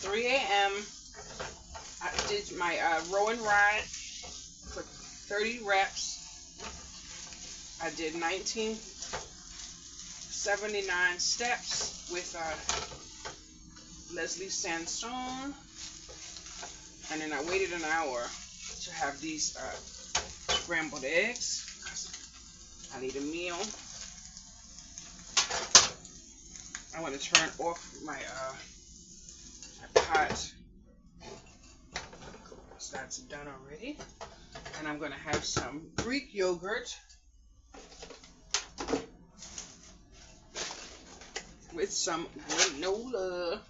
3 a.m. I did my rowing ride for 30 reps. I did 1979 steps with Leslie Sandstone. And then I waited an hour to have these scrambled eggs. I need a meal. I want to turn off my pot. So that's done already. And I'm going to have some Greek yogurt with some granola.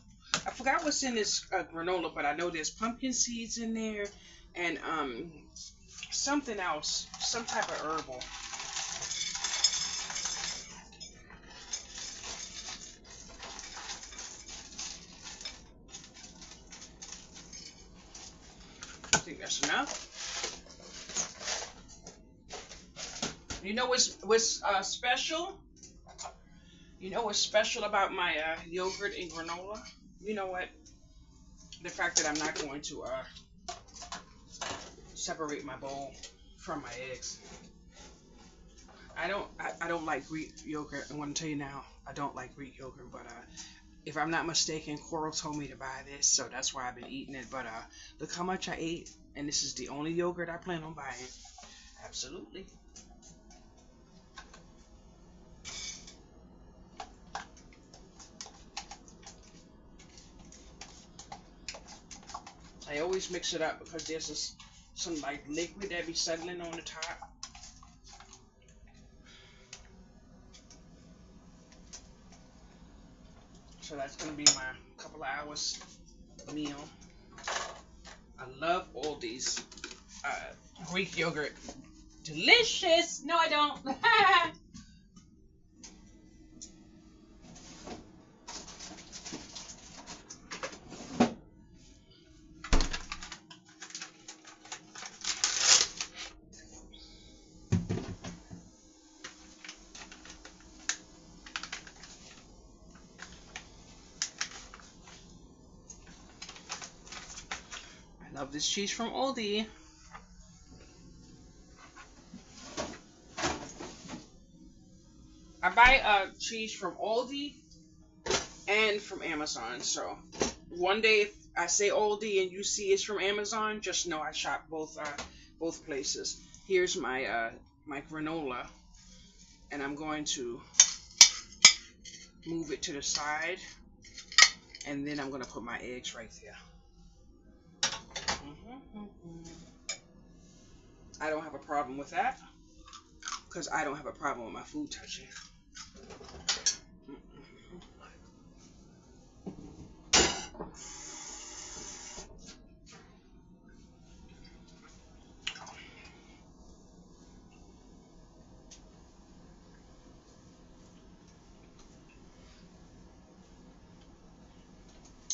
I forgot what's in this granola, but I know there's pumpkin seeds in there and something else, some type of herbal. I think that's enough. You know what's special? You know what's special about my yogurt and granola? You know what? The fact that I'm not going to separate my bowl from my eggs. I don't like Greek yogurt. I'm going to tell you now, I don't like Greek yogurt, but if I'm not mistaken, Coral told me to buy this, so that's why I've been eating it. But look how much I ate, and this is the only yogurt I plan on buying. Absolutely. I always mix it up because there's some like liquid that be settling on the top. So that's going to be my couple of hours meal. I love all these Greek yogurt. Delicious! No, I don't. I love this cheese from Aldi. I buy cheese from Aldi and from Amazon. So one day if I say Aldi and you see it's from Amazon, just know I shop both places. Here's my my granola, and I'm going to move it to the side, and then I'm going to put my eggs right there. I don't have a problem with that because I don't have a problem with my food touching.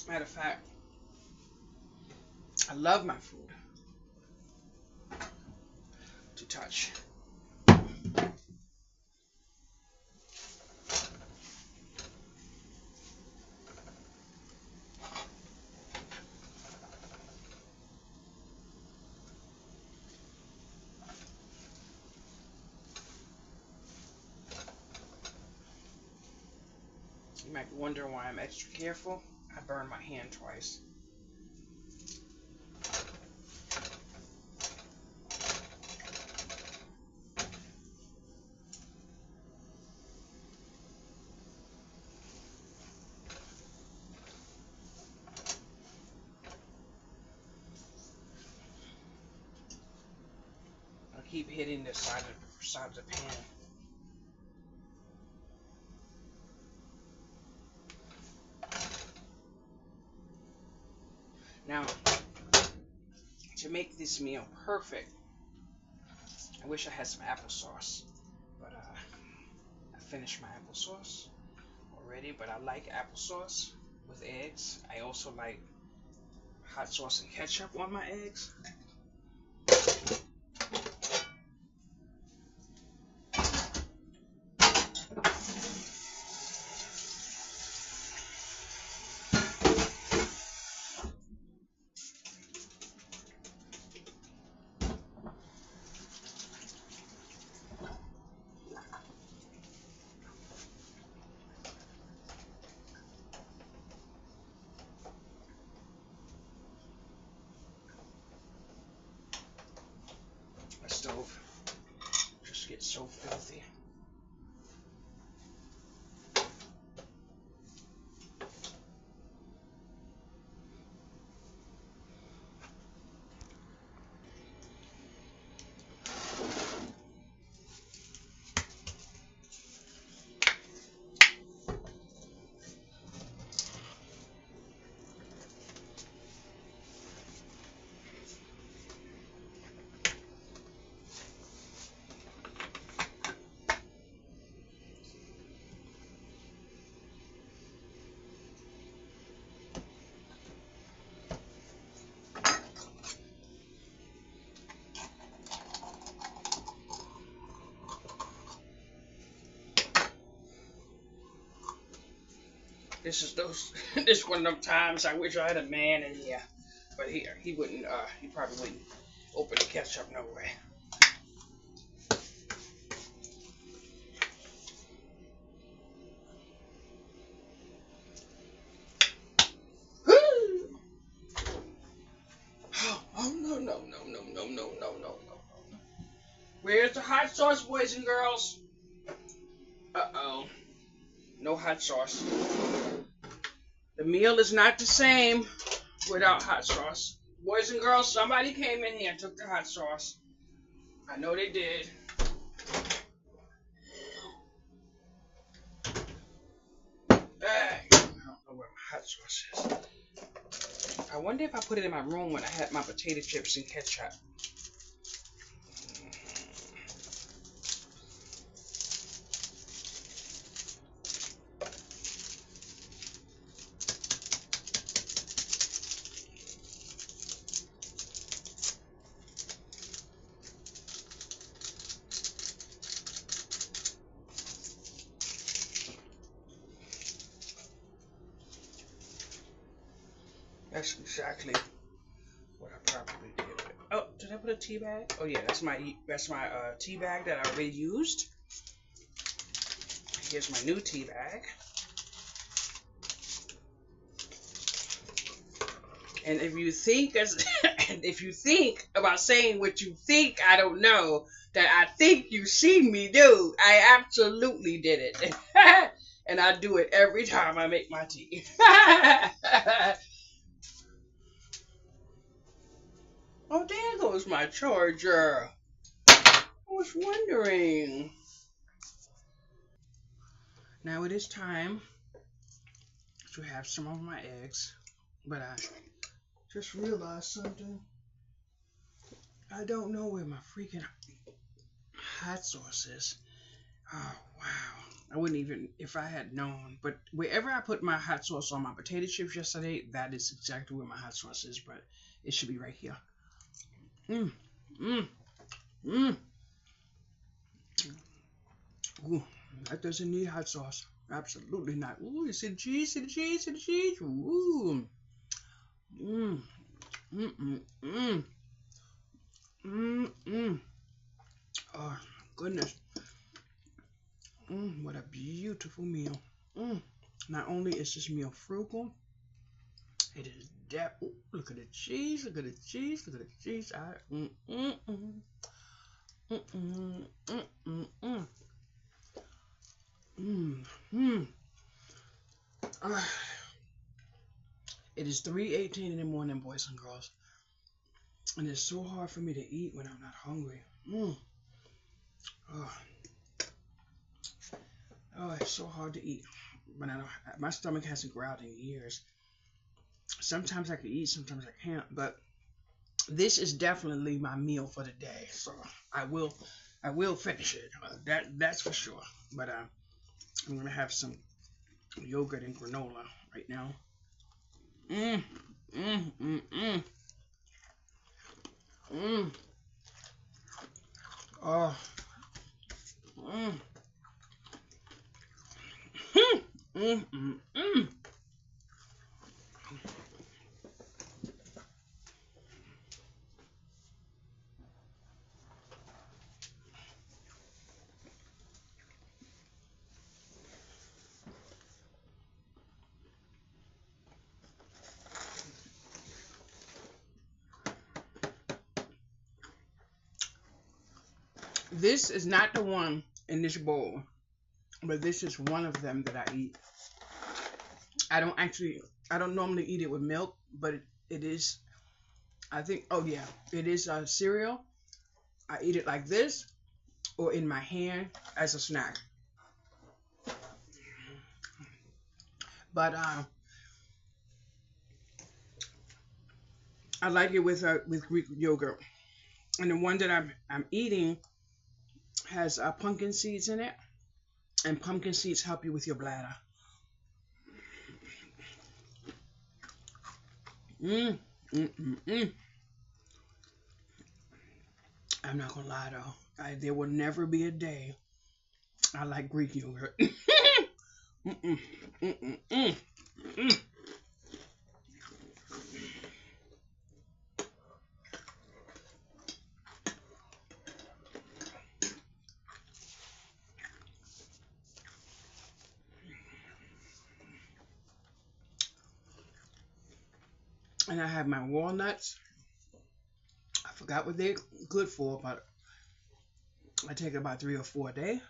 Matter of fact, I love my food to touch. You might be wondering why I'm extra careful. I burned my hand twice. I'll keep hitting the side of the pan. Now, to make this meal perfect, I wish I had some applesauce, but I finished my applesauce already. But I like applesauce with eggs. I also like hot sauce and ketchup on my eggs. stove. Just get so filthy. This one of them times I wish I had a man in here. But he wouldn't he probably wouldn't open the ketchup no way. Oh no no no no no no no no no. Where's the hot sauce, boys and girls? Uh-oh. No hot sauce. The meal is not the same without hot sauce. Boys and girls, somebody came in here and took the hot sauce. I know they did. I don't know where my hot sauce is. I wonder if I put it in my room when I had my potato chips and ketchup. That's exactly what I probably did. Oh, did I put a tea bag? Oh yeah, that's my tea bag that I already used. Here's my new tea bag. And if you think if you think about saying what you think, I don't know, that I think you see me do, I absolutely did it. And I do it every time I make my tea. Oh, there goes my charger. I was wondering. Now it is time to have some of my eggs. But I just realized something. I don't know where my freaking hot sauce is. Oh, wow. I wouldn't even, if I had known. But wherever I put my hot sauce on my potato chips yesterday, that is exactly where my hot sauce is. But it should be right here. Mmm. Mmm. Mmm. Ooh, that doesn't need hot sauce. Absolutely not. Ooh, you see the cheese, see the cheese, see the cheese. Ooh. Mmm. Mmm. Mmm. Mmm. Mmm. Oh, goodness. What a beautiful meal. Not only is this meal frugal, it is depth. Look at the cheese. Look at the cheese. Look at the cheese. It is 3:18 in the morning, boys and girls, and it's so hard for me to eat when I'm not hungry. Oh, it's so hard to eat. But my stomach hasn't growled in years. Sometimes I can eat, sometimes I can't. But this is definitely my meal for the day. So I will finish it. That's for sure. But I'm gonna have some yogurt and granola right now. Mmm. Mmm. Mmm. Mmm. Mmm. Oh. Mmm. Mmm. Mmm. Mmm. This is not the one in this bowl, but this is one of them that I eat. I don't normally eat it with milk, but it is, I think, oh yeah, it is a cereal. I eat it like this or in my hand as a snack. But I like it with Greek yogurt. And the one that I'm eating has pumpkin seeds in it, and pumpkin seeds help you with your bladder. Mm, mm, mm, mm. I'm not gonna lie though, there will never be a day I like Greek yogurt. Mm, mm, mm, mm, mm, mm. And I have my walnuts. I forgot what they're good for, but I take about 3 or 4 a day.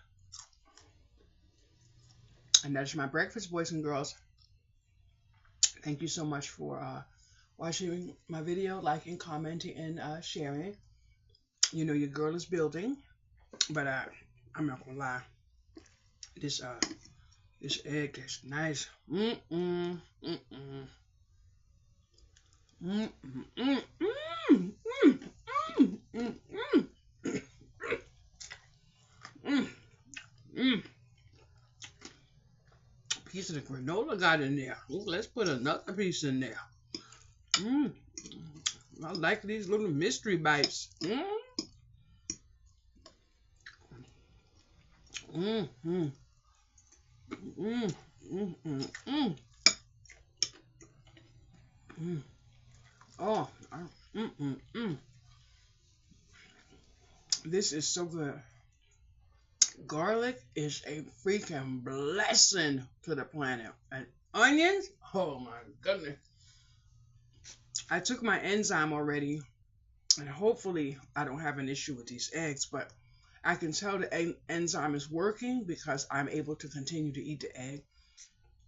And that's my breakfast, boys and girls. Thank you so much for watching my video, liking, commenting, and sharing. You know your girl is building, but I'm not gonna lie. This egg is nice. Mm mm mm mm mm mm mm mm mm mm mm mm mm. Piece of the granola got in there. Ooh, let's put another piece in there. Mm. I like these little mystery bites. Mm. Mm, mm, mm, mm, mm, mm, mm. Oh, mm, mm, mm. This is so good. Garlic is a freaking blessing to the planet. And onions, oh my goodness. I took my enzyme already, and hopefully I don't have an issue with these eggs, but I can tell the enzyme is working because I'm able to continue to eat the egg.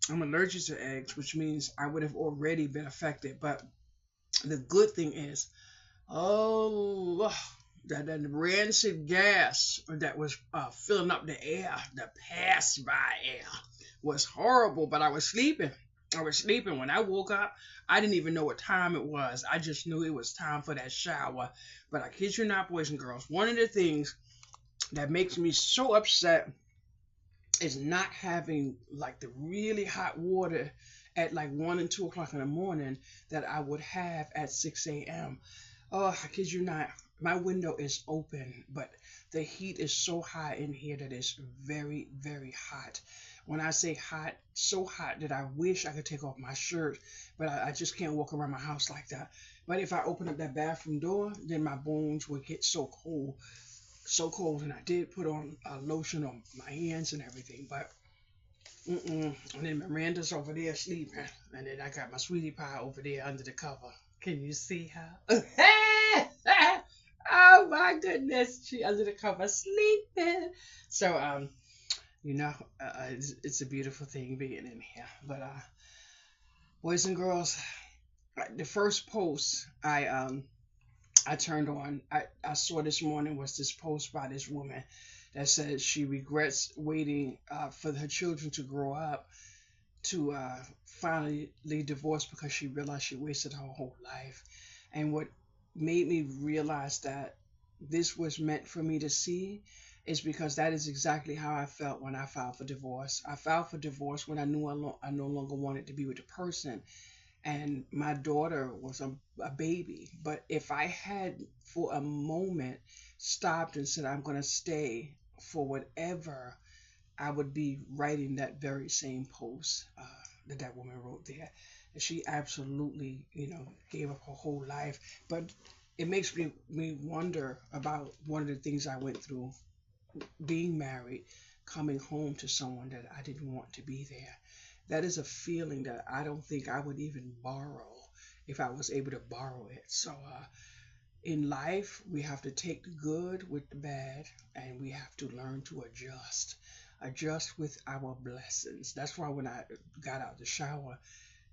I'm allergic to eggs, which means I would have already been affected. But the good thing is, oh, that rancid gas that was filling up the air, the pass-by air, was horrible. But I was sleeping. When I woke up. I didn't even know what time it was. I just knew it was time for that shower. But I kid you not, boys and girls, one of the things that makes me so upset is not having like the really hot water at like 1 and 2 o'clock in the morning that I would have at 6 a.m. Oh, I kid you not. My window is open, but the heat is so high in here that it's very, very hot. When I say hot, so hot that I wish I could take off my shirt, but I just can't walk around my house like that. But if I open up that bathroom door, then my bones would get so cold. So cold, and I did put on lotion on my hands and everything, but and then Miranda's over there sleeping, and then I got my sweetie pie over there under the cover. Can you see her? Oh my goodness, she under the cover sleeping. So it's a beautiful thing being in here. But boys and girls, the first post I turned on, I saw this morning was this post by this woman that said she regrets waiting for her children to grow up to finally divorce because she realized she wasted her whole life. And what made me realize that this was meant for me to see is because that is exactly how I felt when I filed for divorce. I filed for divorce when I knew I no longer wanted to be with the person, and my daughter was a baby. But if I had for a moment stopped and said I'm going to stay for whatever, I would be writing that very same post that woman wrote there. And she absolutely, gave up her whole life. But it makes me wonder about one of the things I went through, being married, coming home to someone that I didn't want to be there. That is a feeling that I don't think I would even borrow if I was able to borrow it. So in life, we have to take the good with the bad, and we have to learn to adjust with our blessings. That's why when I got out the shower,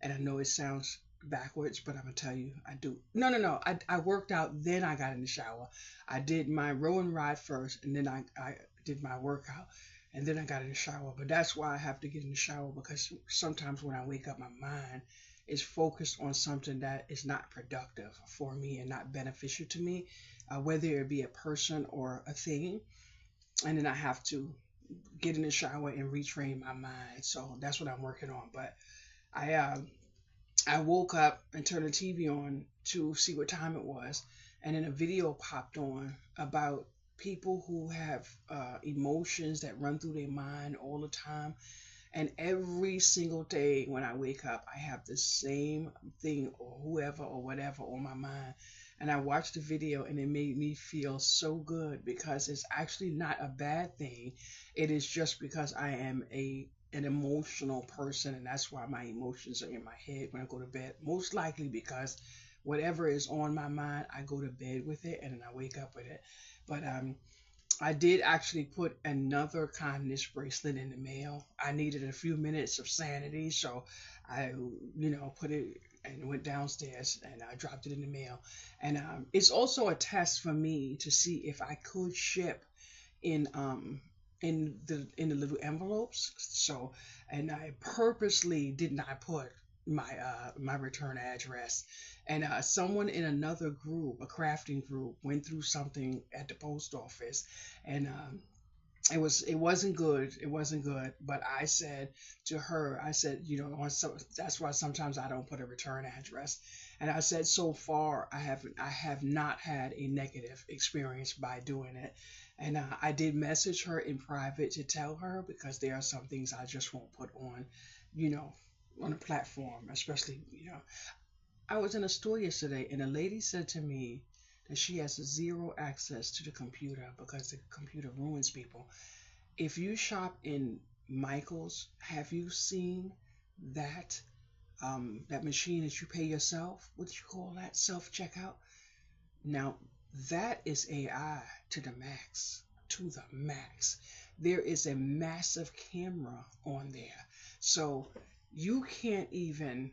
and I know it sounds backwards, but I'm gonna tell you, I do. No, no, no. I worked out, then I got in the shower. I did my row and ride first, and then I did my workout, and then I got in the shower. But that's why I have to get in the shower, because sometimes when I wake up, my mind is focused on something that is not productive for me and not beneficial to me, whether it be a person or a thing. And then I have to get in the shower and retrain my mind. So that's what I'm working on. But I I woke up and turned the TV on to see what time it was, and then a video popped on about people who have emotions that run through their mind all the time. And every single day when I wake up, I have the same thing or whoever or whatever on my mind. And I watched the video and it made me feel so good, because it's actually not a bad thing. It is just because I am an emotional person, and that's why my emotions are in my head when I go to bed. Most likely because whatever is on my mind, I go to bed with it and then I wake up with it. But I did actually put another kindness bracelet in the mail. I needed a few minutes of sanity, so I, put it and went downstairs and I dropped it in the mail. And it's also a test for me to see if I could ship in in the little envelopes. So, and I purposely did not put my return address. And someone in another group, a crafting group, went through something at the post office, and it wasn't good. But I said to her, I said, that's why sometimes I don't put a return address. And I said, so far I have not had a negative experience by doing it. And I did message her in private to tell her, because there are some things I just won't put on, you know on a platform, especially. I was in a store yesterday, and a lady said to me that she has zero access to the computer because the computer ruins people. If you shop in Michael's, have you seen that that machine that you pay yourself? What do you call that? Self checkout. Now that is AI to the max. To the max. There is a massive camera on there, so you can't even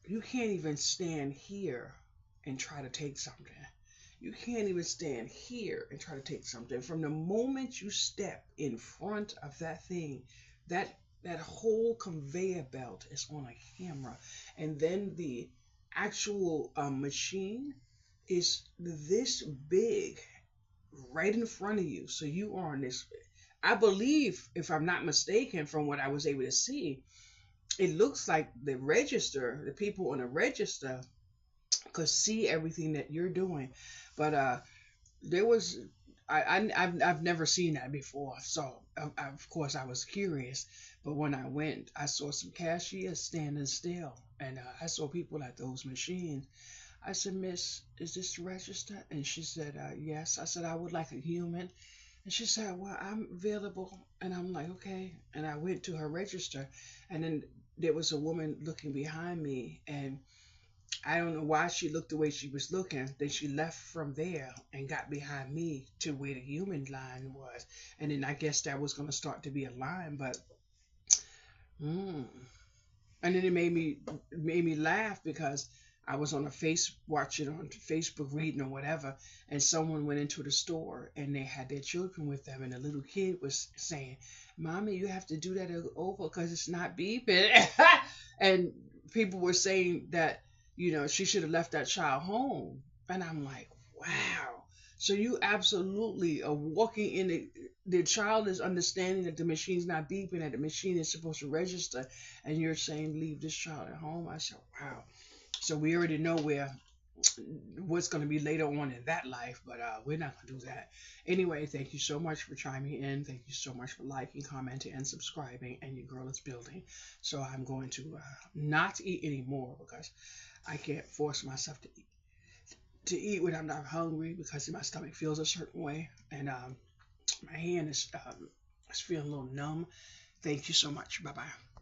you can't even stand here and try to take something. You can't even stand here and try to take something. From the moment you step in front of that thing, that whole conveyor belt is on a camera, and then the actual machine is this big right in front of you. So you are on this. I believe, if I'm not mistaken, from what I was able to see, it looks like the people on the register could see everything that you're doing. But there was, I've never seen that before. So of course I was curious. But when I went, I saw some cashiers standing still, and I saw people at those machines. I said, Miss, is this the register? And she said, yes. I said, I would like a human. And she said, well, I'm available. And I'm like, okay. And I went to her register, and then there was a woman looking behind me, and I don't know why she looked the way she was looking. Then she left from there and got behind me to where the human line was. And then I guess that was going to start to be a line, but mm. And then it made me laugh, because I was on a face watching on Facebook, reading or whatever, and someone went into the store and they had their children with them, and the little kid was saying, "Mommy, you have to do that over because it's not beeping." And people were saying that she should have left that child home, and I'm like, wow. So you absolutely are walking in the child is understanding that the machine's not beeping, that the machine is supposed to register, and you're saying leave this child at home. I said, wow. So we already know what's going to be later on in that life, but we're not going to do that. Anyway, thank you so much for chiming in. Thank you so much for liking, commenting, and subscribing. And your girl is building. So I'm going to not eat anymore, because I can't force myself to eat when I'm not hungry, because my stomach feels a certain way, and my hand is feeling a little numb. Thank you so much. Bye bye.